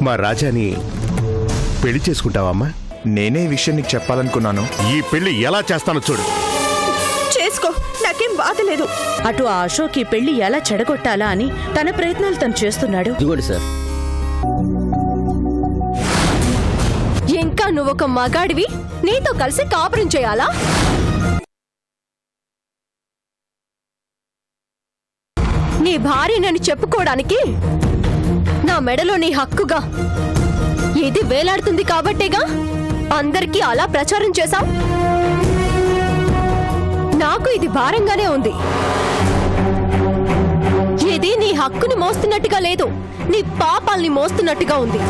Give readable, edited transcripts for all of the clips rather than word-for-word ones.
మా రాజాని పెళ్లి చేసుకుంటావమ్మా? నేనే ఈ విషయం నీకు చెప్పాలనుకున్నాను. ఈ పెళ్లి ఎలా చేస్తానో చూడు. చేసుకో, నాకేం బాధ లేదు. అటు ఆ అశోక్ ఈ పెళ్లి ఎలా చెడగొట్టాలా అని తన ప్రయత్నాలు తను చేస్తున్నాడు. ఇదిగోండి సార్. ఇంకా నువ్వొక మగాడివి, నీతో కలిసి కాపురం చేయాలా? నీ భార్యనని చెప్పుకోవడానికి నా మెడలో నీ హక్కుగా ఇది వేలాడుతుంది కాబట్టేగా అందరికీ అలా ప్రచారం చేశాం. నాకు ఇది భారంగానే ఉంది. ఇది నీ హక్కుని మోస్తున్నట్టుగా లేదు, నీ పాపాల్ని మోస్తున్నట్టుగా ఉంది.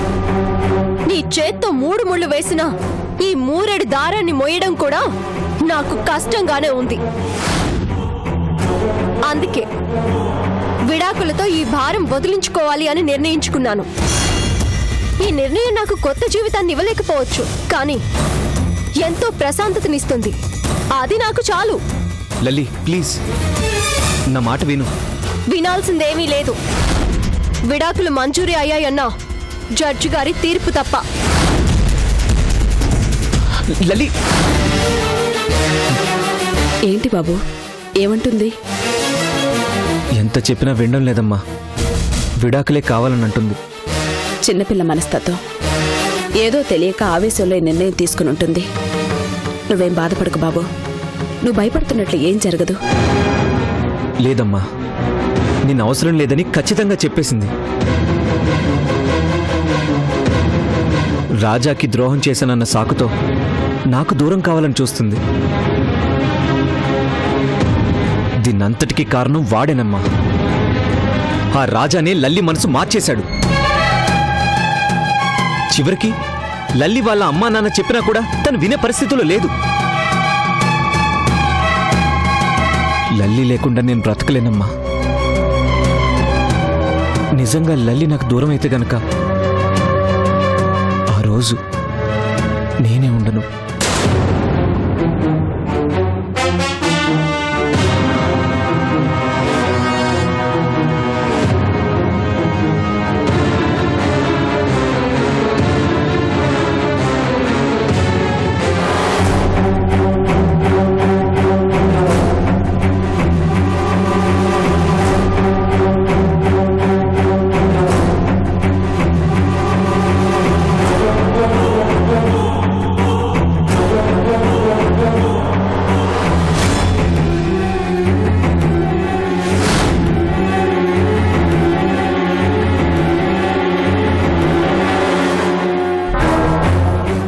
నీ చేత్తో 3 ముళ్ళు వేసినా ఈ 3 దారాన్ని మోయడం కూడా నాకు కష్టంగానే ఉంది. అందుకే విడాకులతో ఈ భారం వదిలించుకోవాలి అని నిర్ణయించుకున్నాను. ఈ నిర్ణయం నాకు కొత్త జీవితాన్ని ఇవ్వలేకపోవచ్చు, కానీ ఎంతో ప్రశాంతతనిస్తుంది. అది నాకు చాలు. లల్లి ప్లీజ్ నా మాట విను. వినాల్సిందేమీ లేదు. విడాకులు మంజూరీ అయ్యాయన్నా జడ్జి గారి తీర్పు తప్ప. లల్లి ఏంటి బాబు, ఏమంటుంది? ఎంత చెప్పినా వినడం లేదమ్మా. విడాకులే కావాలని అంటుంది. చిన్నపిల్ల మనస్తత్వం, ఏదో తెలియక ఆవేశంలో ఈ నిర్ణయం తీసుకుని ఉంటుంది. నువ్వేం బాధపడకు బాబు, నువ్వు భయపడుతున్నట్లు ఏం జరగదు. లేదమ్మా, నేను అవసరం లేదని ఖచ్చితంగా చెప్పేసింది. రాజాకి ద్రోహం చేశానన్న సాకుతో నాకు దూరం కావాలని చూస్తుంది. దీన్నంతటికీ కారణం వాడేనమ్మా. ఆ రాజానే లల్లి మనసు మార్చేశాడు. చివరికి లల్లి వాళ్ళ అమ్మా నాన్న చెప్పినా కూడా తను వినే పరిస్థితిలో లేదు. లల్లి లేకుండా నేను బ్రతకలేనమ్మా. నిజంగా లల్లి నాకు దూరం అయితే గనక ఆ రోజు నేనే ఉండను.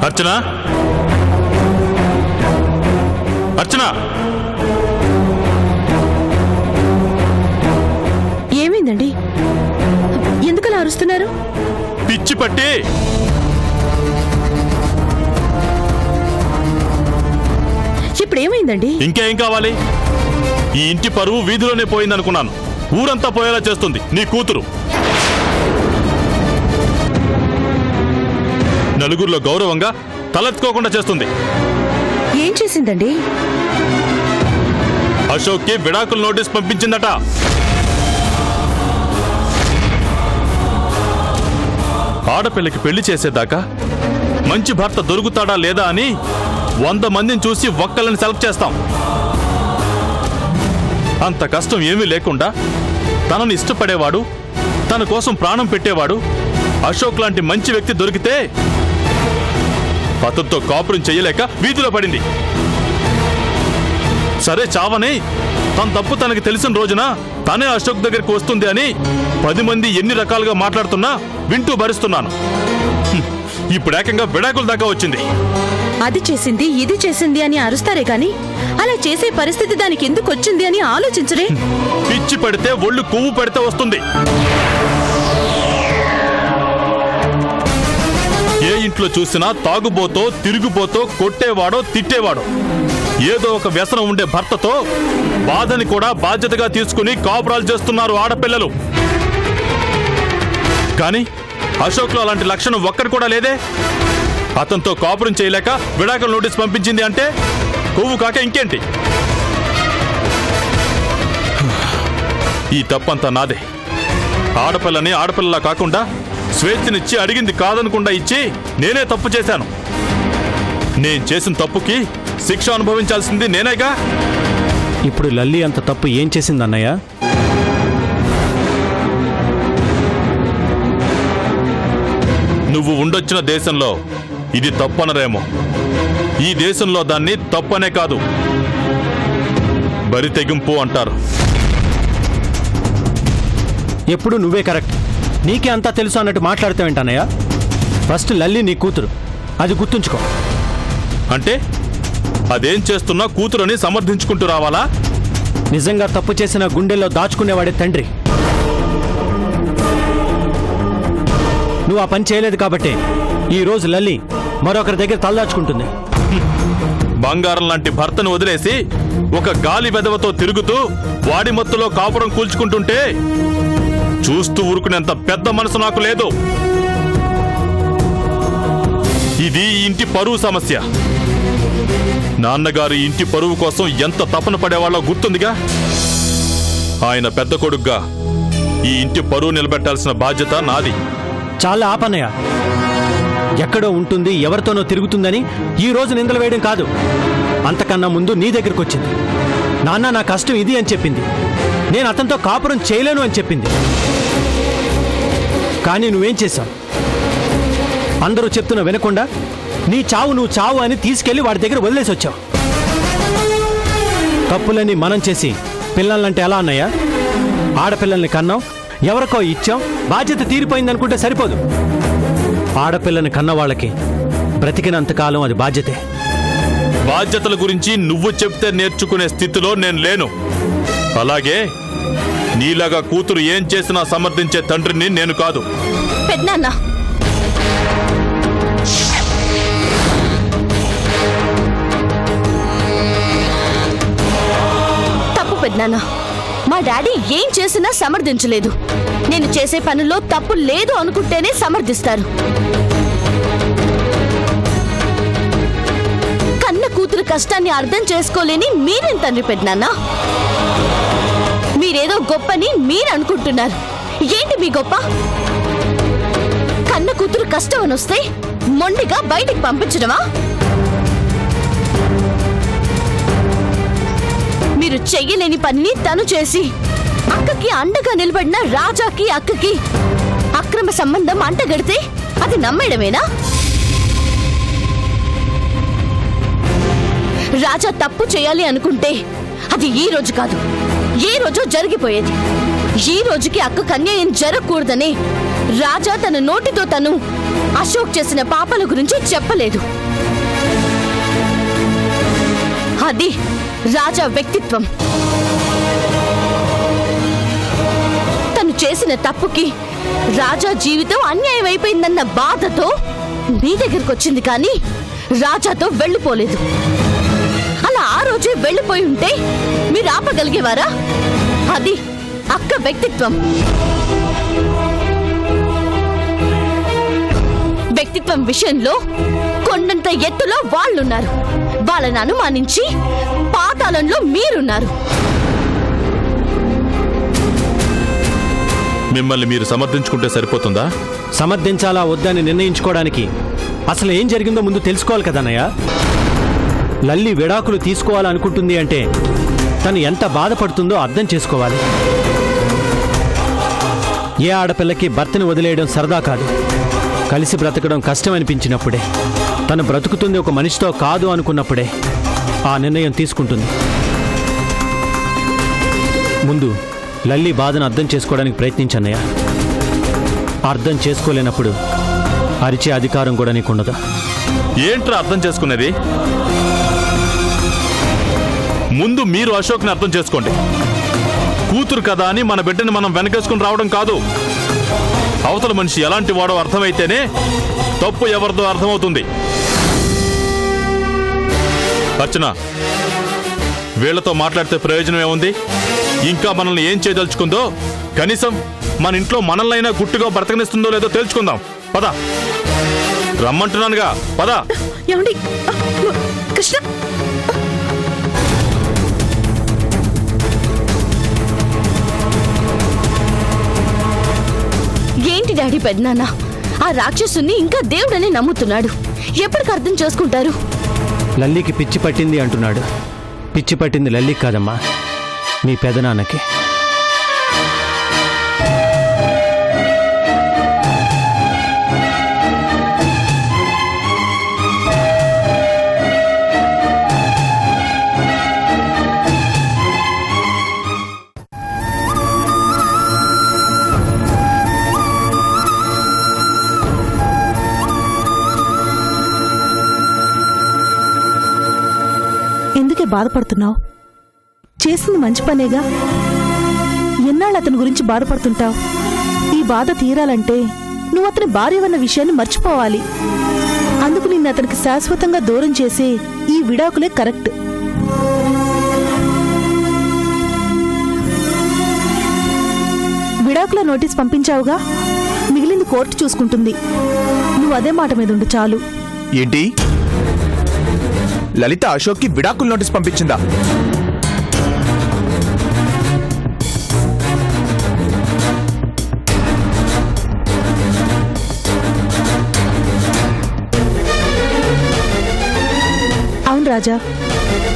అర్చన, అర్చన, ఏమైందండి? ఎందుకలా అరుస్తున్నారు? పిచ్చి పట్టి ఇప్పుడు ఏమైందండి? ఇంకేం కావాలి? ఈ ఇంటి పరువు వీధిలోనే పోయిందనుకున్నాను. ఊరంతా పోయేలా చేస్తుంది నీ కూతురు. నలుగురిలో గౌరవంగా తలెత్తుకోకుండా చేస్తుంది. ఏం చేసిందండి? అశోక్కి విడాకుల నోటీస్ పంపించిందట. ఆడపిల్లకి పెళ్లి చేసేదాకా మంచి భర్త దొరుకుతాడా లేదా అని 100 మందిని చూసి ఒక్కళ్ళని సెలెక్ట్ చేస్తాం. అంత కష్టం ఏమీ లేకుండా తనని ఇష్టపడేవాడు, తన కోసం ప్రాణం పెట్టేవాడు అశోక్ లాంటి మంచి వ్యక్తి దొరికితే అతనితో కాపురం చేయలేక వీధిలో పడింది. సరే చావని, తన తప్పు తనకి తెలిసిన రోజున తనే అశోక్ దగ్గరికి వస్తుంది అని 10 మంది ఎన్ని రకాలుగా మాట్లాడుతున్నా వింటూ భరిస్తున్నాను. ఇప్పుడు ఏకంగా విడాకుల దాకా వచ్చింది. అది చేసింది ఇది చేసింది అని అరుస్తారే గాని అలా చేసే పరిస్థితి దానికి ఎందుకు వచ్చింది అని ఆలోచించరే. పిచ్చి పడితే ఒళ్ళు కొవ్వు పెడితే వస్తుంది. ఏ ఇంట్లో చూసినా తాగుబోతో, తిరుగుబోతో, కొట్టేవాడో, తిట్టేవాడో, ఏదో ఒక వ్యసనం ఉండే భర్తతో బాధని కూడా బాధ్యతగా తీసుకుని కాపురాలు చేస్తున్నారు ఆడపిల్లలు. కానీ అశోక్లో అలాంటి లక్షణం ఒక్కటి కూడా లేదే. అతనితో కాపురం చేయలేక విడాకుల నోటీస్ పంపించింది అంటే కొవ్వు కాక ఇంకేంటి? ఈ తప్పంతా నాదే. ఆడపిల్లని ఆడపిల్లలా కాకుండా స్వేచ్ఛనిచ్చి అడిగింది కాదనకుండా ఇచ్చి నేనే తప్పు చేశాను. నేను చేసిన తప్పుకి శిక్ష అనుభవించాల్సింది నేనేగా. ఇప్పుడు లల్లి అంత తప్పు ఏం చేసింది అన్నయ్య? నువ్వు ఉండొచ్చిన దేశంలో ఇది తప్పనరేమో. ఈ దేశంలో దాన్ని తప్పనే కాదు, బరి తెగింపు అంటారు. ఎప్పుడు నువ్వే కరెక్ట్, నీకే అంతా తెలుసు అన్నట్టు మాట్లాడుతావేంటన్నయ్య? ఫస్ట్ లల్లి నీ కూతురు, అది గుర్తుంచుకో. అంటే అదేం చేస్తున్నా కూతురని సమర్థించుకుంటూ రావాలా? నిజంగా తప్పు చేసిన గుండెల్లో దాచుకునేవాడే తండ్రి. నువ్వు ఆ పని చేయలేదు కాబట్టి ఈ రోజు లల్లి మరొకరి దగ్గర తలదాచుకుంటుంది. బంగారం లాంటి భర్తను వదిలేసి ఒక గాలి వెదవతో తిరుగుతూ వాడి మత్తులో కాపురం కూల్చుకుంటుంటే చూస్తూ ఊరుకునేంత పెద్ద మనసు నాకు లేదు. ఇది ఈ ఇంటి పరువు సమస్య. నాన్నగారు ఇంటి పరువు కోసం ఎంత తపన పడేవాళ్ళో గుర్తుందిగా. ఆయన పెద్ద కొడుగ్గా ఈ ఇంటి పరువు నిలబెట్టాల్సిన బాధ్యత నాది. చాలా ఆపన్నయ్య. ఎక్కడో ఉంటుంది, ఎవరితోనో తిరుగుతుందని ఈ రోజు నిందలు వేయడం కాదు. అంతకన్నా ముందు నీ దగ్గరకు వచ్చింది. నాన్న నా కష్టం ఇది అని చెప్పింది. నేను అతనితో కాపురం చేయలేను అని చెప్పింది. కానీ నువ్వేం చేశావు? అందరూ చెప్తున్నా వినకుండా నీ చావు నువ్వు చావు అని తీసుకెళ్లి వాడి దగ్గర వదిలేసి వచ్చావు. తప్పులన్నీ మనం చేసి పిల్లలంటే ఎలా అన్నయ్య? ఆడపిల్లల్ని కన్నాం, ఎవరికో ఇచ్చాం, బాధ్యత తీరిపోయిందనుకుంటే సరిపోదు. ఆడపిల్లని కన్నవాళ్ళకి బ్రతికినంతకాలం అది బాధ్యతే. బాధ్యతల గురించి నువ్వు చెప్తే నేర్చుకునే స్థితిలో నేను లేను. అలాగే నీలాగా కూతురు ఏం చేసినా సమర్థించే తండ్రిని నేను కాదు. పెద్దనాన్న, తప్పు పెద్దనాన్న. మా డాడీ ఏం చేసినా సమర్థించలేదు. నేను చేసే పనుల్లో తప్పు లేదు అనుకుంటేనే సమర్థిస్తారు. కన్న కూతురు కష్టాన్ని అర్థం చేసుకోలేని మీరేం తండ్రి పెద్దనాన్న? మీరేదో గొప్పని మీరు అనుకుంటున్నారు. ఏంటి మీ గొప్ప? కన్న కూతురు కష్టం అని వస్తే మొండిగా బయటికి పంపించడమా? మీరు చెయ్యలేని పనిని తను చేసి అక్కకి అండగా నిలబడిన రాజాకి అక్కకి అక్రమ సంబంధం అంటగడితే అది నమ్మేయడమేనా? రాజా తప్పు చేయాలి అనుకుంటే అది ఈ రోజు కాదు, ఏ రోజు జరిగిపోయేది. ఈ రోజుకి అక్కకు అన్యాయం జరగకూడదని రాజా తన నోటితో తను అశోక్ చేసిన పాపాల గురించి చెప్పలేదు. అది రాజా వ్యక్తిత్వం. తను చేసిన తప్పుకి రాజా జీవితం అన్యాయం అయిపోయిందన్న బాధతో మీ దగ్గరకు వచ్చింది, కానీ రాజాతో వెళ్ళిపోలేదు. అలా ఆ రోజే వెళ్ళిపోయి ఉంటే మీరు ఆపగలిగేవారా? అది అక్క వ్యక్తిత్వం. వ్యక్తిత్వం విషయంలో కొండంత ఎత్తులో వాళ్ళున్నారు. వాళ్ళని అనుమానించి పాతాళంలో మీరున్నారు. మిమ్మల్ని మీరు సమర్థించుకుంటే సరిపోతుందా? సమర్థించాలా వద్దని నిర్ణయించుకోవడానికి అసలు ఏం జరిగిందో ముందు తెలుసుకోవాలి కదన్నయ్య. లల్లి విడాకులు తీసుకోవాలనుకుంటుంది అంటే తను ఎంత బాధపడుతుందో అర్థం చేసుకోవాలి. ఏ ఆడపిల్లకి భర్తను వదిలేయడం సరదా కాదు. కలిసి బ్రతకడం కష్టం అనిపించినప్పుడే, తను బ్రతుకుతుంది ఒక మనిషితో కాదు అనుకున్నప్పుడే ఆ నిర్ణయం తీసుకుంటుంది. ముందు లల్లి బాధను అర్థం చేసుకోవడానికి ప్రయత్నించన్నయ్య. అర్థం చేసుకోలేనప్పుడు అరిచే అధికారం కూడా నీకుండదు. ఏంట్రా అర్థం చేసుకునేది? ముందు మీరు అశోక్ని అర్థం చేసుకోండి. కూతురు కదా అని మన బిడ్డని మనం వెనకేసుకుని రావడం కాదు. అవతల మనిషి ఎలాంటి వాడో అర్థమైతేనే తప్పు ఎవరిదో అర్థమవుతుంది. అర్చన, వీళ్లతో మాట్లాడితే ప్రయోజనం ఏముంది? ఇంకా మనల్ని ఏం చేయదలుచుకుందో, కనీసం మన ఇంట్లో మనల్నైనా గుట్టుగా బ్రతకనిస్తుందో లేదో తెలుసుకుందాం. పద, రమ్మంటున్నానుగా, పద. ఏమండి కృష్ణ, ఏంటి డాడీ పెద్దనాన్న ఆ రాక్షసుని ఇంకా దేవుడని నమ్ముతున్నాడు. ఎప్పటికి అర్థం చేసుకుంటారు? లల్లికి పిచ్చి పట్టింది అంటున్నాడు. పిచ్చి పట్టింది లల్లికి కాదమ్మా, మీ పెదనాన్నకి. ఎందుకే బాధపడుతున్నావు? చేసింది మంచి పనేగా. ఎన్నాళ్ళు అతని గురించి బాధపడుతుంటావు? ఈ బాధ తీరాలంటే నువ్వు అతని భార్యవన్న విషయాన్ని మర్చిపోవాలి. అందుకు నిన్ను అతనికి శాశ్వతంగా దూరం చేసే ఈ విడాకులే కరెక్ట్. విడాకుల నోటీస్ పంపించావుగా, మిగిలింది కోర్టు చూసుకుంటుంది. నువ్వు అదే మాట మీద ఉండు చాలు. ఏంటి, లలిత అశోక్కి విడాకుల నోటీస్ పంపించిందా? అవును రాజా,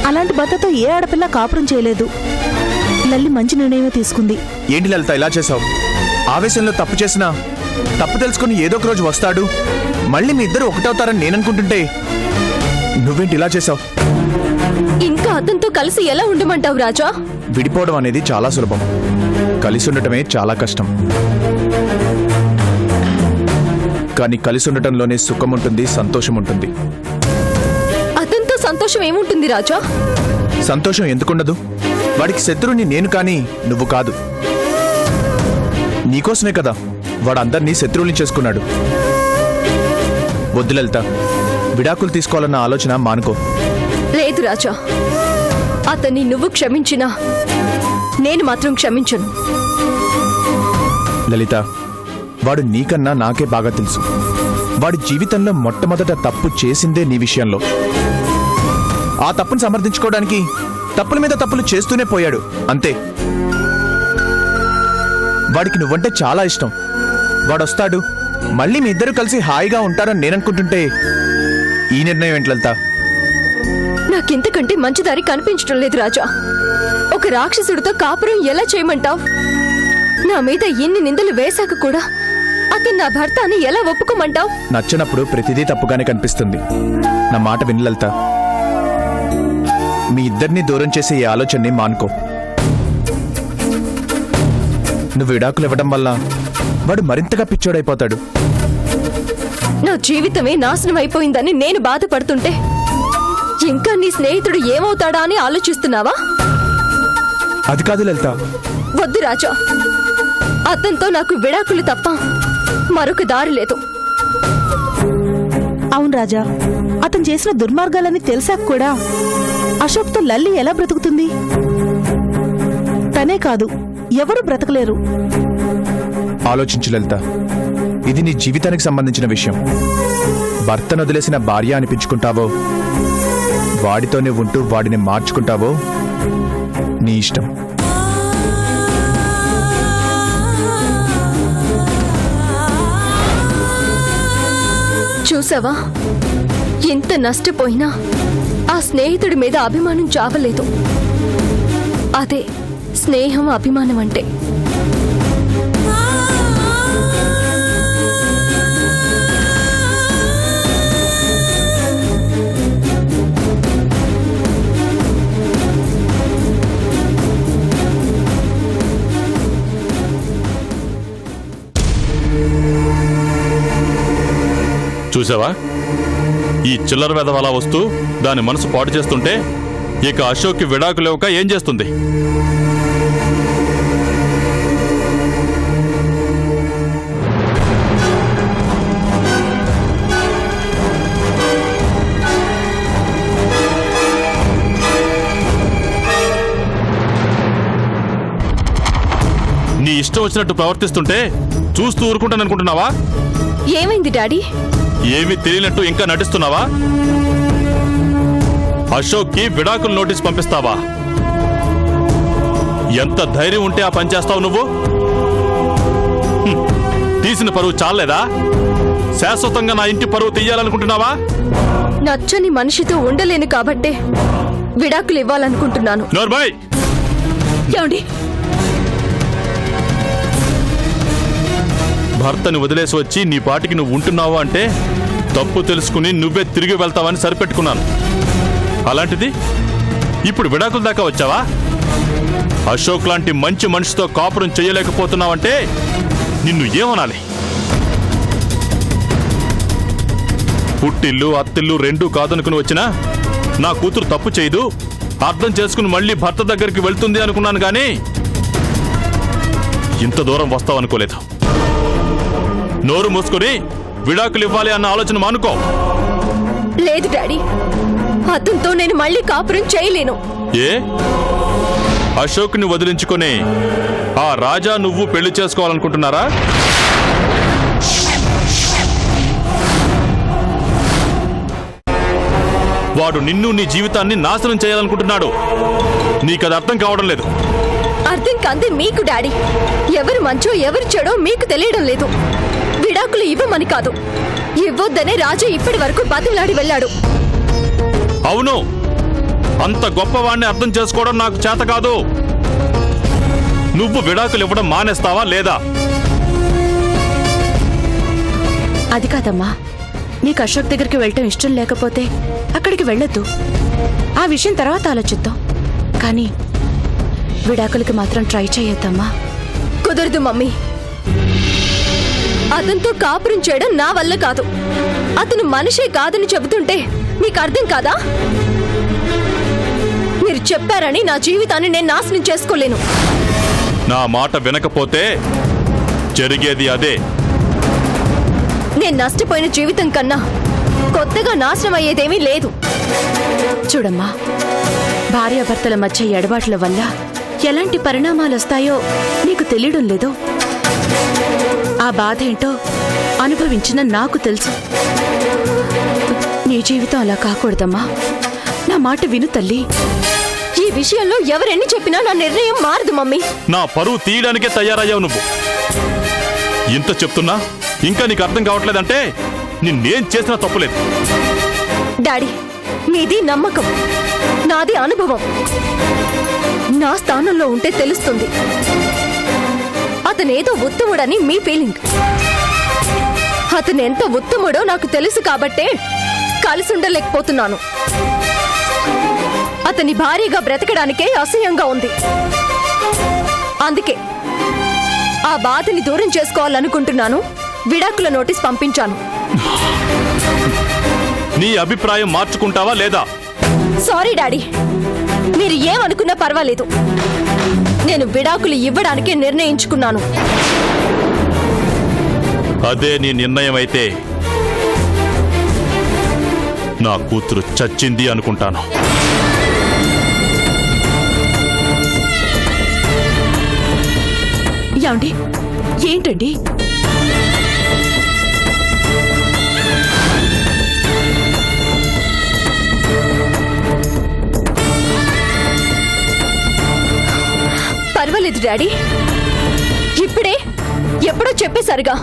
అలాంటి భర్తతో ఏ ఆడపిల్ల కాపురం చేయలేదు. లల్లి మంచి నిర్ణయమే తీసుకుంది. ఏంటి లలిత ఇలా చేసావు? ఆవేశంలో తప్పు చేసినా తప్పు తెలుసుకుని ఏదో ఒక రోజు వస్తాడు, మళ్ళీ మీ ఇద్దరు ఒకటవుతారని నేననుకుంటుంటే నువ్వేంటి ఇలా చేసావు? ఇంకా అతనితో కలిసి ఎలా ఉండమంటావు రాజా? విడిపోవడం అనేది చాలా సులభం, కలిసి ఉండటమే చాలా కష్టం. కానీ కలిసి ఉండటంలోనే సుఖం ఉంటుంది, సంతోషం ఉంటుంది. అతనితో సంతోషం ఏముంటుంది రాజా? సంతోషం ఎందుకుండదు? వాడికి శత్రువుని నేను కానీ నువ్వు కాదు. నీకోసమే కదా వాడు అందరినీ శత్రువుల్ని చేసుకున్నాడు. వద్దు లలిత, విడాకులు తీసుకోవాలన్న ఆలోచన మానుకో. లేదు రాజా, అతన్ని నువ్వు క్షమించినా నేను మాత్రం క్షమించను. లలిత, వాడు నీకన్నా నాకే బాగా తెలుసు. వాడి జీవితంలో మొట్టమొదట తప్పు చేసిందే నీ విషయంలో. ఆ తప్పును సమర్థించుకోవడానికి తప్పుల మీద తప్పులు చేస్తూనే పోయాడు, అంతే. వాడికి నువ్వంటే చాలా ఇష్టం. వాడొస్తాడు, మళ్ళీ మీ ఇద్దరు కలిసి హాయిగా ఉంటారని నేననుకుంటుంటే ఈ నిర్ణయం ఏంటి లలిత? నాకింతకంటే మంచి దారి కనిపించడం లేదు రాజా. ఒక రాక్షసుడితో కాపురం ఎలా చేయమంటావ్? నా మీద ఎన్ని నిందలు వేశాక కూడా అతను నా భర్త అని ఎలా ఒప్పుకోమంటావ్? నచ్చినప్పుడు ప్రతిదీ తప్పుగానే కనిపిస్తుంది. నా మాట విను లలిత, మీ ఇద్దరిని దూరం చేసే ఈ ఆలోచనని మానుకో. నువ్వు విడాకులు ఇవ్వడం వల్ల వాడు మరింతగా పిచ్చోడైపోతాడు. నా జీవితమే నాశనం అయిపోయిందని నేను బాధపడుతుంటే ఇంకా నీ స్నేహితుడు ఏమవుతాడా అని ఆలోచిస్తున్నావా? అది కాదు లలిత. వద్దు రాజా, అతనితో నాకు విడాకులు తప్ప మరొక దారి లేదు. అవును రాజా, అతను చేసిన దుర్మార్గాలని తెలిసాక కూడా అశోక్తో లల్లి ఎలా బ్రతుకుతుంది? తనే కాదు, ఎవరు బ్రతకలేరు. ఆలోచించు లలిత, ఇది నీ జీవితానికి సంబంధించిన విషయం. భర్తను వదిలేసిన భార్య అనిపించుకుంటావో, వాడితోనే ఉంటూ వాడిని మార్చుకుంటావో నీ ఇష్టం. చూసావా, ఎంత నష్టపోయినా ఆ స్నేహితుడి మీద అభిమానం చావలేదు. అదే స్నేహం, అభిమానం అంటే. చూసావా, ఈ చిల్లర వెధవలా వస్తూ దాని మనసు పాటు చేస్తుంటే ఇక అశోక్కి విడాకులు ఇవ్వక ఏం చేస్తుంది? నీ ఇష్టం వచ్చినట్టు ప్రవర్తిస్తుంటే చూస్తూ ఊరుకుంటాననుకుంటున్నావా? ఏమైంది డాడీ? ఏమీ తెలియనట్టు ఇంకా నటిస్తున్నావా? అశోక్కి విడాకుల నోటీస్ పంపిస్తావా? ఎంత ధైర్యం ఉంటే ఆ పని చేస్తావు నువ్వు? తీసిన పరువు చాలేదా? శాశ్వతంగా నా ఇంటి పరువు తీయాలనుకుంటున్నావా? నచ్చని మనిషితో ఉండలేను కాబట్టే విడాకులు ఇవ్వాలనుకుంటున్నాను. నోర్బాయ్, ఏమండి? భర్తని వదిలేసి వచ్చి నీ పాటికి నువ్వు ఉంటున్నావు అంటే తప్పు తెలుసుకుని నువ్వే తిరిగి వెళ్తావని సరిపెట్టుకున్నాను. అలాంటిది ఇప్పుడు విడాకుల దాకా వచ్చావా? అశోక్ లాంటి మంచి మనిషితో కాపురం చేయలేకపోతున్నావంటే నిన్ను ఏమనాలి? పుట్టిల్లు అత్తిల్లు రెండూ కాదనుకుని వచ్చినా నా కూతురు తప్పు చేయదు, అర్థం చేసుకుని మళ్ళీ భర్త దగ్గరికి వెళ్తుంది అనుకున్నాను గానీ ఇంత దూరం వస్తావనుకోలేదు. నోరు మూసుకొని విడాకులు ఇవ్వాలి అన్న ఆలోచన మానుకో. లేదు డాడీ, అతనితో నేను మళ్ళీ కాపురం చేయలేను. ఏ? అశోక్ని వదిలించుకొని ఆ రాజా నువ్వు పెళ్లి చేసుకోవాలనుకుంటున్నారా? వాడు నిన్ను నీ జీవితాన్ని నాశనం చేయాలనుకుంటున్నాడు. నీకది అర్థం కావడం లేదు. అర్థం కాంది మీకు డాడీ. ఎవరు మంచో ఎవరు చెడో మీకు తెలియడం లేదు. విడాకులు ఇవ్వమని కాదు, ఇవ్వొద్దనే రాజా ఇప్పటి వరకు బతిలాడి వెళ్ళాడు. అవును, అంత గొప్పవాణ్ణి అర్థం చేసుకోవడం నాకు చేత కాదు. నువ్వు విడాకులు ఇవ్వడం మానేస్తావా లేదా? అది కాదమ్మా, నీకు అశోక్ దగ్గరికి వెళ్ళటం ఇష్టం లేకపోతే అక్కడికి వెళ్ళొద్దు. ఆ విషయం తర్వాత ఆలోచిద్దాం. కానీ విడాకులకి మాత్రం ట్రై చేయొద్దమ్మా. కుదరదు మమ్మీ. అతనితో కాపురం చేయడం నా వల్ల కాదు. అతను మనిషే కాదని చెబుతుంటే మీకు అర్థం కాదా? మీరు చెప్పారని నా జీవితాన్ని నేను నాశనం చేసుకోలేను. నా మాట వినకపోతే జరిగేది అదే. నేను నష్టపోయిన జీవితం కన్నా కొత్తగా నాశనం అయ్యేదేమీ లేదు. చూడమ్మా, భార్యాభర్తల మధ్య ఎడబాట్ల వల్ల ఎలాంటి పరిణామాలు వస్తాయో నీకు తెలియడం లేదు. ఆ బాధ ఏంటో అనుభవించిన నాకు తెలుసు. నీ జీవితం అలా కాకూడదమ్మా. నా మాట విను తల్లి. ఈ విషయంలో ఎవరెన్ని చెప్పినా నా నిర్ణయం మారదు మమ్మీ. నా పరువు తీయడానికే తయారయ్యావు నువ్వు. ఇంత చెప్తున్నా ఇంకా నీకు అర్థం కావట్లేదంటే నిన్నేం చేసినా తప్పులేదు. డాడీ, మీది నమ్మకం, నాది అనుభవం. నా స్థానంలో ఉంటే తెలుస్తుంది. అతనేదో ఉత్తముడని మీ ఫీలింగ్. అతను ఎంత ఉత్తముడో నాకు తెలుసు కాబట్టే కలిసి ఉండలేకపోతున్నాను. అతని భార్యగా బ్రతకడానికే అసహ్యంగా ఉంది. అందుకే ఆ బాధని దూరం చేసుకోవాలనుకుంటున్నాను. విడాకుల నోటీస్ పంపించాను. నీ అభిప్రాయం మార్చుకుంటావా లేదా? సారీ డాడీ, మీరు ఏమనుకున్నా పర్వాలేదు. నేను విడాకులు ఇవ్వడానికే నిర్ణయించుకున్నాను. అదే నీ నిర్ణయం అయితే నా కూతురు చచ్చింది అనుకుంటాను. యాండి, ఏంటండి? పర్వాలేదు డాడీ, ఇప్పుడే ఎప్పుడో చెప్పేసరిగా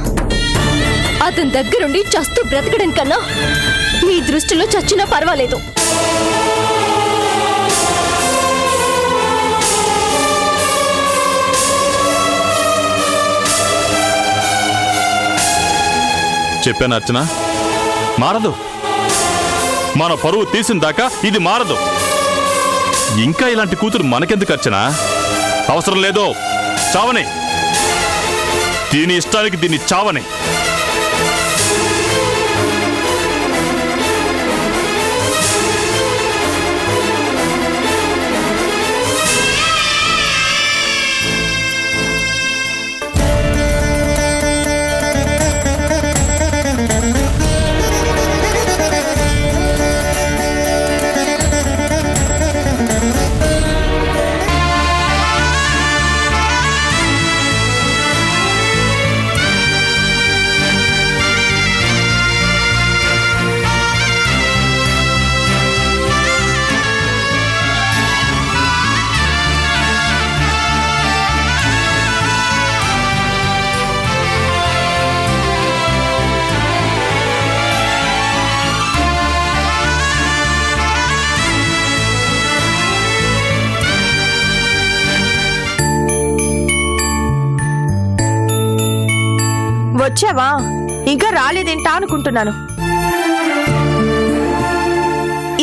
అతని దగ్గరుండి చస్తూ బ్రతకడం కన్నా మీ దృష్టిలో చచ్చినా పర్వాలేదు. చెప్పాను అర్చన, మారదు. మన పరువు తీసిన దాకా ఇది మారదు. ఇంకా ఇలాంటి కూతురు మనకెందుకు అర్చన? అవసరం లేదో చావని. దీని ఇష్టానికి దీన్ని చావని. వచ్చావా? ఇంకా రాలేదేంటా అనుకుంటున్నాను.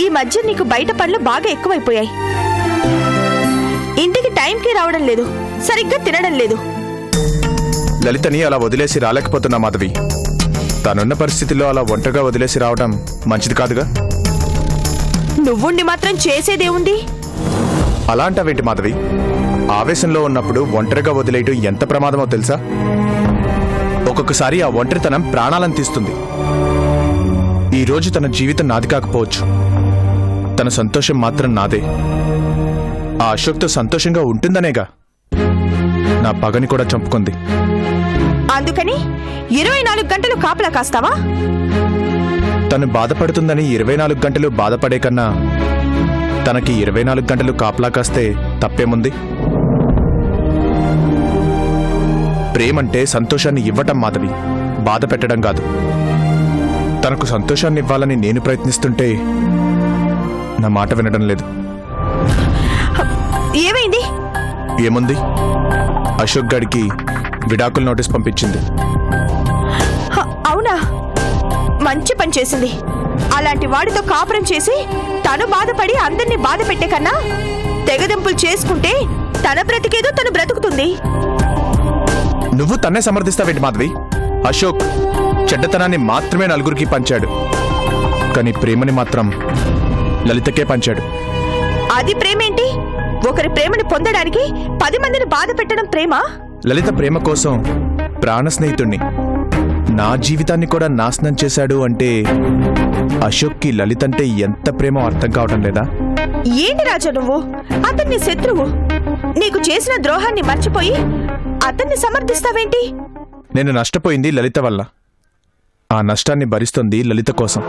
ఈ మధ్య నీకు బయట పనులు బాగా ఎక్కువైపోయాయి. ఇంటికి టైంకి రావడం లేదు, సరిగ్గా తినడం లేదు. లలితని అలా వదిలేసి రాలేకపోతున్నా మాధవి. తనున్న పరిస్థితిలో అలా ఒంటరిగా వదిలేసి రావడం మంచిది కాదుగా. నువ్వుండి మాత్రం చేసేదేముంది? అలా అంటావేంటి మాధవి? ఆవేశంలో ఉన్నప్పుడు ఒంటరిగా వదిలేయటం ఎంత ప్రమాదమో తెలుసా? ఒక్కొక్కసారి ఆ ఒంటరితనం ప్రాణాలను తీస్తుంది. ఈ రోజు తన జీవితం నాది కాకపోవచ్చు, తన సంతోషం మాత్రం నాదే. ఆ అశోక్తో సంతోషంగా ఉంటుందనేగా నా పగని కూడా చంపుకుంది. అందుకని 24 గంటలు కాపలా కాస్తావా? తను బాధపడుతుందని 24 గంటలు బాధపడే కన్నా తనకి 24 గంటలు కాపలా కాస్తే తప్పేముంది? ప్రేమంటే సంతోషాన్ని ఇవ్వటం మాధవి, బాధ పెట్టడం కాదు. తనకు సంతోషాన్ని ఇవ్వాలని నేను ప్రయత్నిస్తుంటే నా మాట వినడం లేదు. ఏమైంది? ఏముంది, అశోక్ గడికి విడాకుల నోటీస్ పంపించింది. అవునా? మంచి పని చేసింది. అలాంటి వాడితో కాపురం చేసి తను బాధపడి అందరినీ బాధ పెట్టే కన్నా తెగదెంపులు చేసుకుంటే తన బ్రతికేదో తను బ్రతుకుతుంది. నువ్వు తన్నే సమర్థిస్తావేంటి మాధవి? అశోక్ చెడ్డతనాన్ని మాత్రమే నలుగురికి పంచాడు, కానీ ప్రేమని మాత్రం లలితకే పంచాడు. అది ప్రేమేంటి? ఒకరి ప్రేమని పొందడానికి 10 మందిని బాధ పెట్టడం ప్రేమ? లలిత ప్రేమ కోసం ప్రాణ స్నేహితుణ్ణి, నా జీవితాన్ని కూడా నాశనం చేశాడు అంటే అశోక్కి లలిత అంటే ఎంత ప్రేమో అర్థం కావడం లేదా? ఏంటి రాజా నువ్వు? అతన్ని శత్రువు. నీకు చేసిన ద్రోహాన్ని మర్చిపోయి అతన్ని సమర్థిస్తావేంటి? నేను నష్టపోయింది లలిత వల్ల, ఆ నష్టాన్ని భరిస్తుంది లలిత కోసం.